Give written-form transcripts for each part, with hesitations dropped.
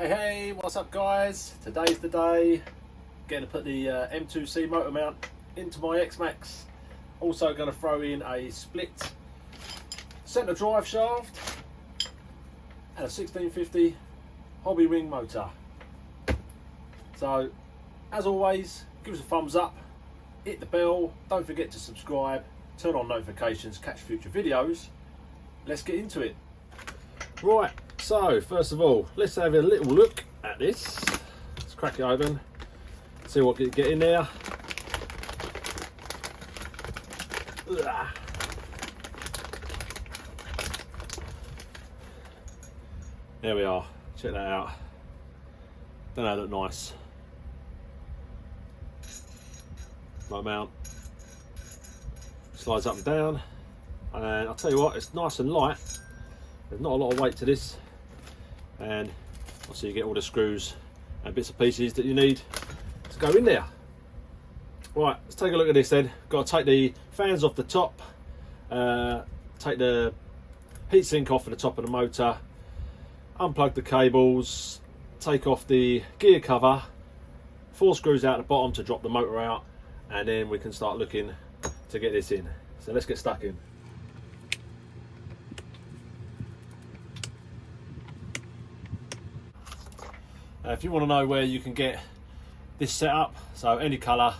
Hey, what's up guys? Today's the day. Going to put the M2c motor mount into my Xmaxx. Also going to throw in a split centre drive shaft and a 1650 hobby ring motor. So as always, give us a thumbs up, hit the bell, don't forget to subscribe, turn on notifications, catch future videos. Let's get into it. Right, so first of all, let's have a little look at this. Let's crack it open, see what we get in there. Ugh. There we are, check that out. Don't they look nice? My mount slides up and down, and I'll tell you what, it's nice and light. There's not a lot of weight to this, and obviously you get all the screws and bits and pieces that you need to go in there. Right, let's take a look at this then. Got to take the fans off the top, take the heatsink off at the top of the motor, unplug the cables, take off the gear cover, 4 screws out the bottom to drop the motor out, and then we can start looking to get this in. So let's get stuck in. If you want to know where you can get this set up, so any colour,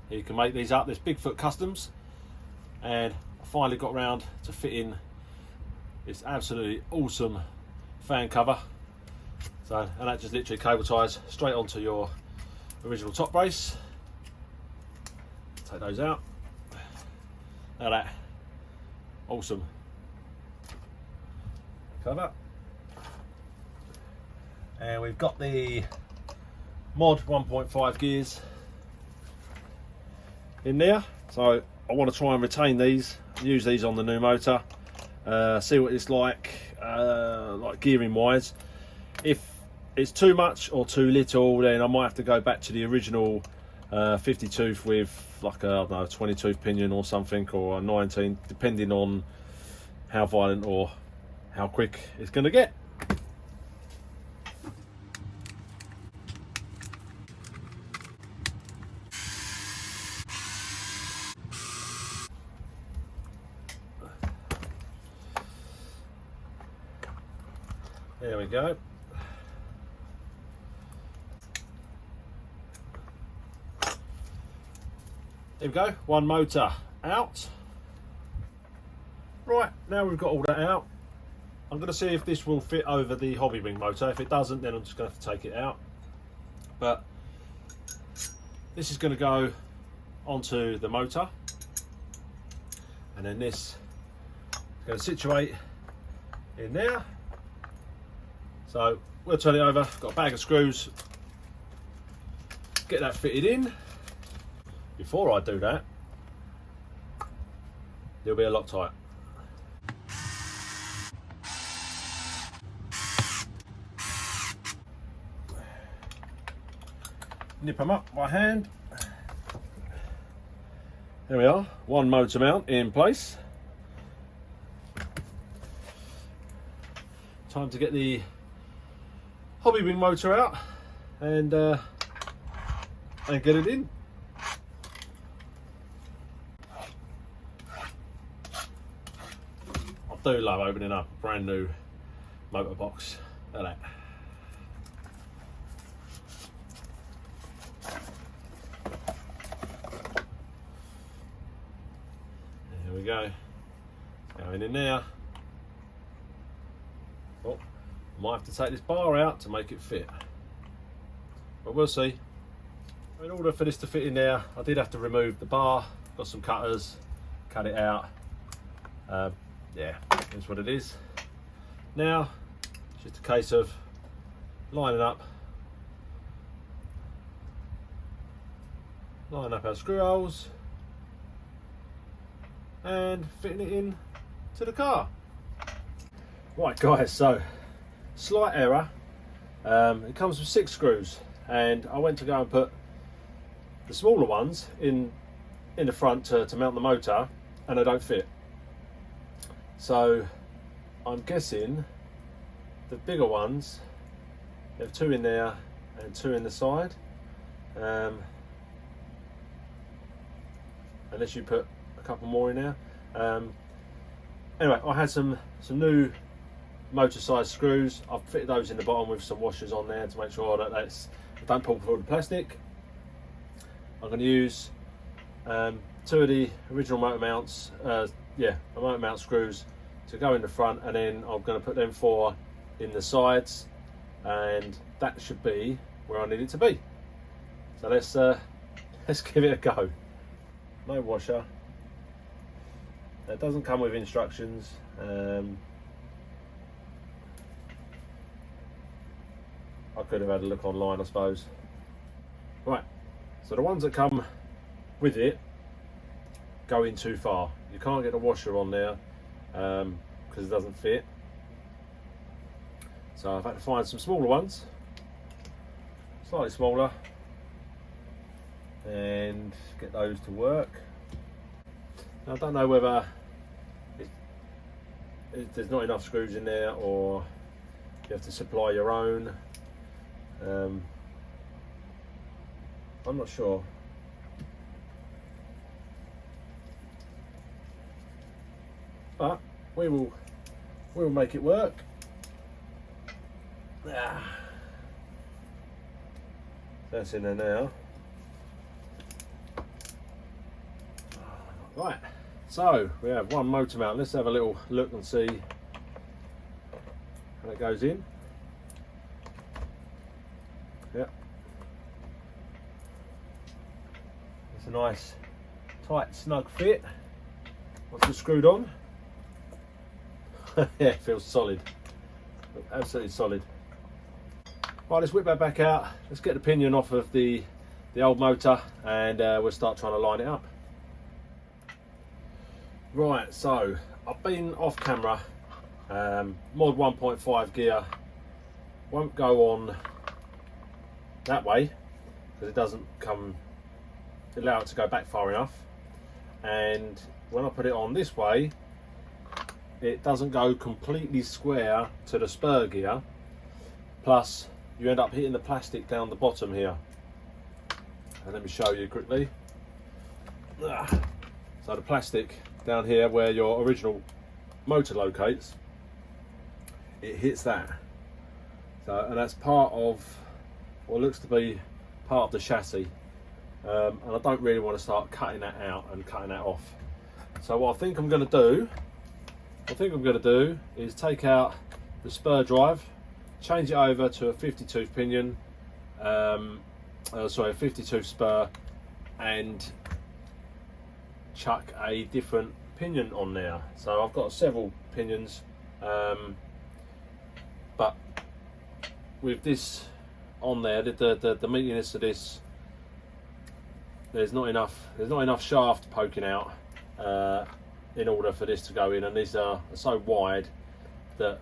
you can make these up. There's Bigfoot Customs, and I finally got around to fitting this absolutely awesome fan cover. So, and that just literally cable ties straight onto your original top brace. Take those out. Now that awesome cover. And we've got the mod 1.5 gears in there, so I want to try and retain these, use these on the new motor, see what it's like gearing wise. If it's too much or too little, then I might have to go back to the original 50 tooth with like a, I don't know, 20 tooth pinion or something, or a 19, depending on how violent or how quick it's going to get. There we go. There we go, one motor out. Right, now we've got all that out, I'm going to see if this will fit over the hobby ring motor. If it doesn't, then I'm just going to have to take it out. But this is going to go onto the motor, and then this is going to situate in there. So we'll turn it over, got a bag of screws, get that fitted in. Before I do that, there'll be a Loctite. Nip them up by hand. There we are, one motor mount in place. Time to get the hobby ring motor out and get it in. I do love opening up a brand new motor box. Look at that. There we go. Going in there. Oh, might have to take this bar out to make it fit, but we'll see. In order for this to fit in there, I did have to remove the bar. Got some cutters, cut it out. Yeah, that's what it is. Now it's just a case of lining up our screw holes and fitting it in to the car. Right guys, so slight error. It comes with 6 screws, and I went to go and put the smaller ones in the front to mount the motor, and they don't fit. So I'm guessing the bigger ones You have 2 in there and 2 in the side, unless you put a couple more in there. Anyway, I had some new motor size screws. I've fitted those in the bottom with some washers on there to make sure that they don't pull through the plastic. I'm going to use 2 of the original motor mounts, motor mount screws to go in the front, and then I'm going to put them 4 in the sides, and that should be where I need it to be. So let's give it a go. No washer. It doesn't come with instructions. I could have had a look online, I suppose. Right, so the ones that come with it go in too far. You can't get the washer on there because it doesn't fit. So I've had to find some smaller ones, slightly smaller, and get those to work. Now, I don't know whether there's not enough screws in there or you have to supply your own. I'm not sure. But we will make it work. That's in there now. Right, so we have one motor mount. Let's have a little look and see how it goes in. Yep. It's a nice tight snug fit once it's screwed on. Yeah, it feels solid, absolutely solid. Right, let's whip that back out. Let's get the pinion off of the old motor, and we'll start trying to line it up. Right, so I've been off camera. Mod 1.5 gear won't go on that way because it doesn't allow it to go back far enough, and when I put it on this way, it doesn't go completely square to the spur gear, plus you end up hitting the plastic down the bottom here. And let me show you quickly. So the plastic down here where your original motor locates, it hits that. So, and that's part of what looks to be part of the chassis. And I don't really want to start cutting that out and cutting that off. So what I think I'm going to do is take out the spur drive, change it over to a 52 pinion, a 52 spur, and chuck a different pinion on there. So I've got several pinions, but with this on there, the meatiness of this, there's not enough shaft poking out in order for this to go in, and these are so wide that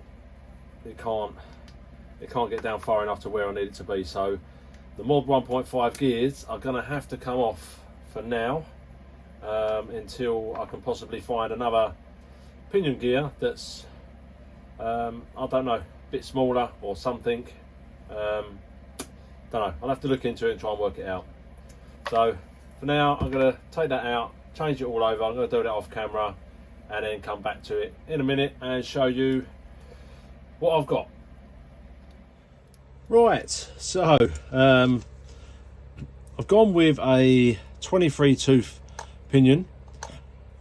it can't get down far enough to where I need it to be. So the Mod 1.5 gears are going to have to come off for now, until I can possibly find another pinion gear that's I don't know, a bit smaller or something. Don't know, I'll have to look into it and try and work it out. So for now I'm going to take that out, change it all over. I'm going to do that off camera and then come back to it in a minute and show you what I've got. Right, so I've gone with a 23 tooth pinion,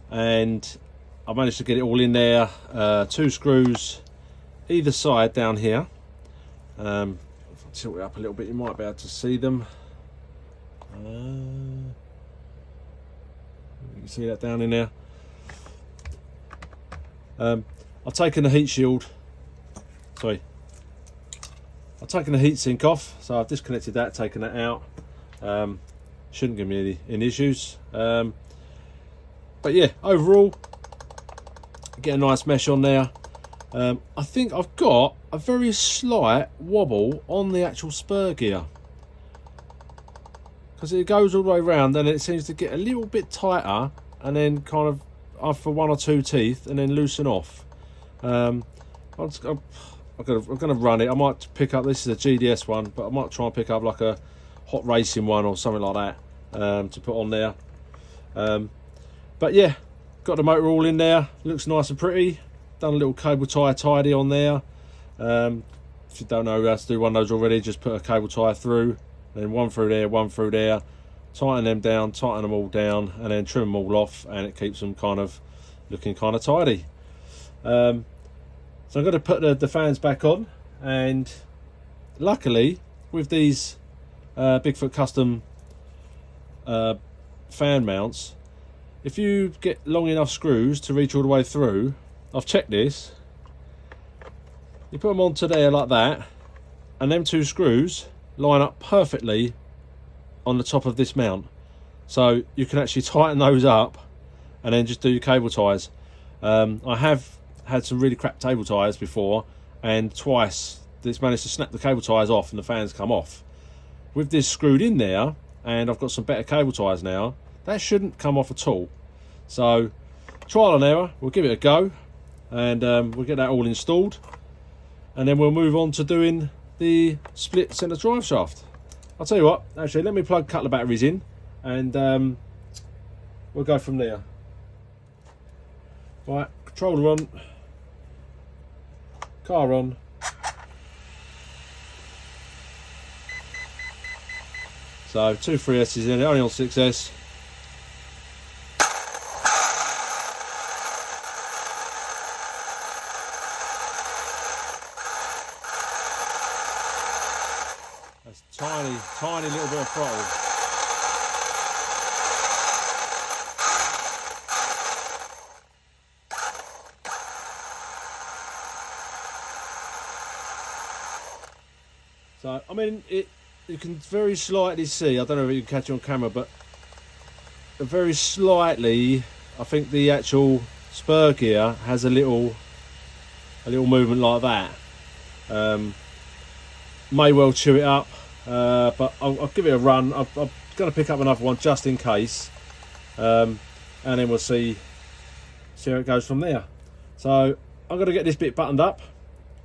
and I managed to get it all in there. 2 screws either side down here. If I tilt it up a little bit, you might be able to see them. You can see that down in there. I've taken the heat shield, sorry, I've taken the heat sink off, so I've disconnected that, taken that out. Shouldn't give me any issues. But yeah, overall, get a nice mesh on there. I think I've got a very slight wobble on the actual spur gear, because it goes all the way around and it seems to get a little bit tighter and then kind of after 1 or 2 teeth and then loosen off. I'll I'm gonna run it. I might pick up, this is a GDS one, but I might try and pick up like a hot racing one or something like that to put on there. But yeah, got the motor all in there, looks nice and pretty. Done a little cable tie tidy on there. If you don't know how to do one of those already, just put a cable tie through, then one through there, tighten them down, tighten them all down, and then trim them all off, and it keeps them kind of looking kind of tidy. So I'm going to put the fans back on, and luckily with these Bigfoot custom fan mounts, if you get long enough screws to reach all the way through, I've checked this, you put them onto there like that, and them two screws line up perfectly on the top of this mount, so you can actually tighten those up and then just do your cable ties. I have had some really crap cable ties before, and twice it's managed to snap the cable ties off and the fans come off. With this screwed in there, and I've got some better cable ties now, that shouldn't come off at all. So trial and error, we'll give it a go, and we'll get that all installed, and then we'll move on to doing the split centre drive shaft. I'll tell you what, actually let me plug a couple of batteries in, and we'll go from there. Right, controller on, car on. So 2 3S's in it, only on 6S. That's tiny little bit of throttle. So, I mean, you can very slightly see, I don't know if you can catch it on camera, but very slightly, I think the actual spur gear has a little movement like that. May well chew it up, but I'll give it a run. I'm going to pick up another one just in case, and then we'll see how it goes from there. So I'm going to get this bit buttoned up,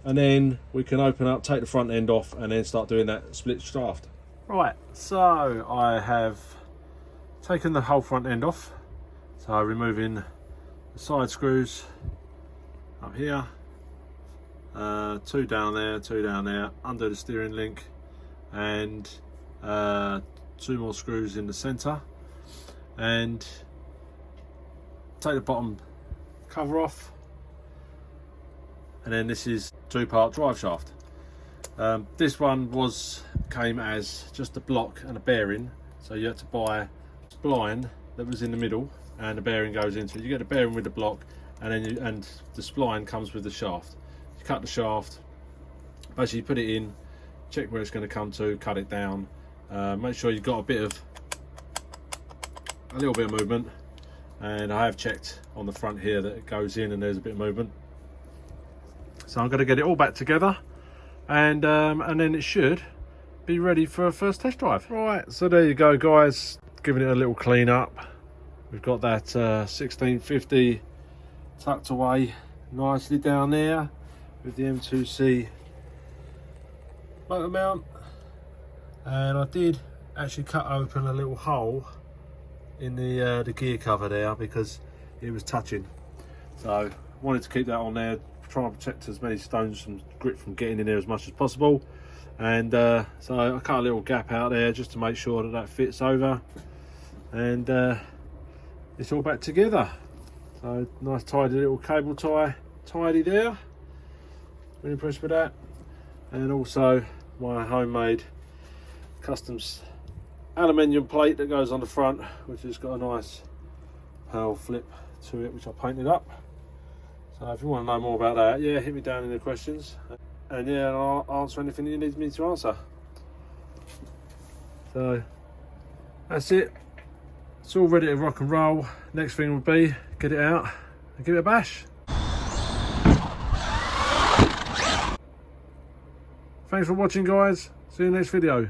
and then we can open up, take the front end off, and then start doing that split shaft. Right, so I have taken the whole front end off, so removing the side screws up here, 2 down there, under the steering link, and 2 more screws in the centre, and take the bottom cover off, and then this is 2-part drive shaft. This one came as just a block and a bearing, so you had to buy a spline that was in the middle, and the bearing goes into it. You get the bearing with the block, and then the spline comes with the shaft. You cut the shaft, basically put it in, check where it's going to come to, cut it down, make sure you've got a little bit of movement, and I have checked on the front here that it goes in and there's a bit of movement. So I'm going to get it all back together, and then it should be ready for a first test drive. Right, so there you go guys, giving it a little clean up. We've got that 1650 tucked away nicely down there with the M2c motor mount, and I did actually cut open a little hole in the gear cover there because it was touching, so I wanted to keep that on there, try and protect as many stones and grit from getting in there as much as possible, and so I cut a little gap out there just to make sure that fits over, and it's all back together. So nice tidy little cable tie tidy there, really impressed with that, and also my homemade customs aluminium plate that goes on the front, which has got a nice pearl flip to it, which I painted up. So if you want to know more about that, yeah, hit me down in the questions, and yeah, I'll answer anything you need me to answer. So that's it, it's all ready to rock and roll. Next thing would be get it out and give it a bash. Thanks for watching guys, see you next video.